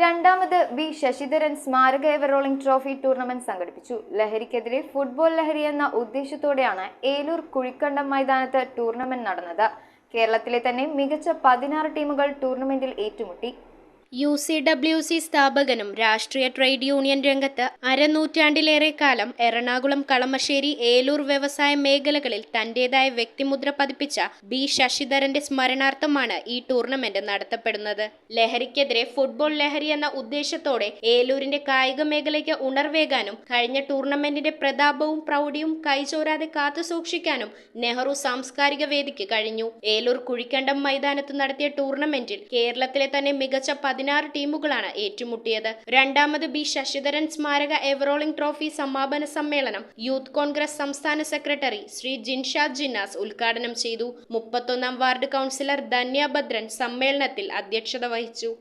രണ്ടാമത് വി ശശിധരൻ സ്മാരക ever-rolling trophy tournament സംഘടിപ്പിച്ചു. ലഹരിക്കെതിരെ ഫുട്ബോൾ ലഹരി എന്ന ഉദ്ദേശത്തോടെയാണ് ഏലൂർ കുഴിക്കണ്ടം മൈതാനത്ത് ടൂർണമെന്റ് നടന്നത്. കേരളത്തിലെ തന്നെ മികച്ച 16 ടീമുകൾ ടൂർണമെന്റിൽ ഏറ്റുമുട്ടി. UCWC സ്ഥാപകനും രാഷ്ട്രീയ ട്രേഡ് യൂണിയൻ രംഗത്ത് അരനൂറ്റാണ്ടിലേറെ കാലം എറണാകുളം, കളമശ്ശേരി, ഏലൂർ വ്യവസായ മേഖലകളിൽ തന്റേതായ വ്യക്തിമുദ്ര പതിപ്പിച്ച ബി ശശിധരന്റെ സ്മരണാർത്ഥമാണ് ഈ ടൂർണമെന്റ് നടത്തപ്പെടുന്നത്. ലഹരിക്കെതിരെ ഫുട്ബോൾ ലഹരി എന്ന ഉദ്ദേശത്തോടെ ഏലൂരിന്റെ കായിക മേഖലയ്ക്ക് ഉണർവേകാനും കഴിഞ്ഞ ടൂർണമെന്റിന്റെ പ്രതാപവും പ്രൗഢിയും കൈചോരാതെ കാത്തുസൂക്ഷിക്കാനും നെഹ്റു സാംസ്കാരിക വേദിക്ക് കഴിഞ്ഞു. ഏലൂർ കുഴിക്കണ്ടം മൈതാനത്ത് നടത്തിയ ടൂർണമെന്റിൽ കേരളത്തിലെ തന്നെ മികച്ച 16 ടീമുകളാണ് ഏറ്റുമുട്ടിയത്. രണ്ടാമത് ബി ശശിധരൻ സ്മാരക എവറോളിംഗ് ട്രോഫി സമാപന സമ്മേളനം യൂത്ത് കോൺഗ്രസ് സംസ്ഥാന സെക്രട്ടറി ശ്രീ ജിൻഷാദ് ജിന്നാസ് ഉദ്ഘാടനം ചെയ്തു. 31ാം വാർഡ് കൗൺസിലർ ധന്യ ഭദ്രൻ സമ്മേളനത്തിൽ അധ്യക്ഷത വഹിച്ചു.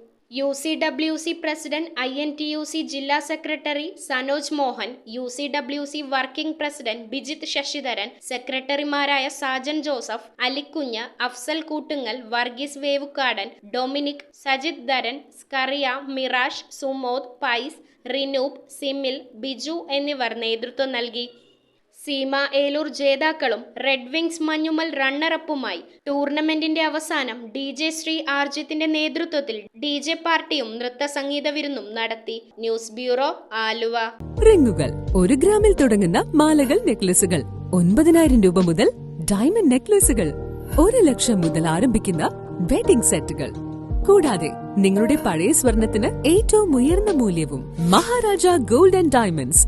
UCWC പ്രസിഡന്റ്, INTUC ജില്ലാ secretary Sanoj Mohan, UCWC working president Bijith Sasidharan, സെക്രട്ടറിമാരായ സാജൻ ജോസഫ്, അലിക്കുഞ്ഞ്, അഫ്സൽ കൂട്ടുങ്ങൽ, വർഗീസ് വേവുകാടൻ, ഡൊമിനിക്, സജിത് ധരൻ, സ്കറിയ, മിറാഷ്, സുമോദ്, പൈസ്, റിനൂപ്, സിമിൽ, ബിജു എന്നിവർ നേതൃത്വം നൽകി. സീമ ഏലൂർ ജേതാക്കളും റെഡ് വിങ്സ് മഞ്ഞുമൽ റണ്ണറപ്പുമായി. ടൂർണമെന്റിന്റെ അവസാനം DJ ശ്രീ ആർജിത്തിന്റെ നേതൃത്വത്തിൽ DJ പാർട്ടിയും നൃത്ത സംഗീത വിരുന്നും നടത്തി. News bureau, Aluva. റിങ്ങുകൾ 1 ഗ്രാമിൽ തുടങ്ങുന്ന മാലകൾ, നെക്ലസുകൾ 9,000 രൂപ മുതൽ ഡയമണ്ട് നെക്ലസുകൾ 1 ലക്ഷം മുതൽ ആരംഭിക്കുന്ന വെഡിംഗ് സെറ്റുകൾ. കൂടാതെ നിങ്ങളുടെ പഴയ സ്വർണത്തിന് ഏറ്റവും ഉയർന്ന മൂല്യവും. Maharaja gold and diamonds,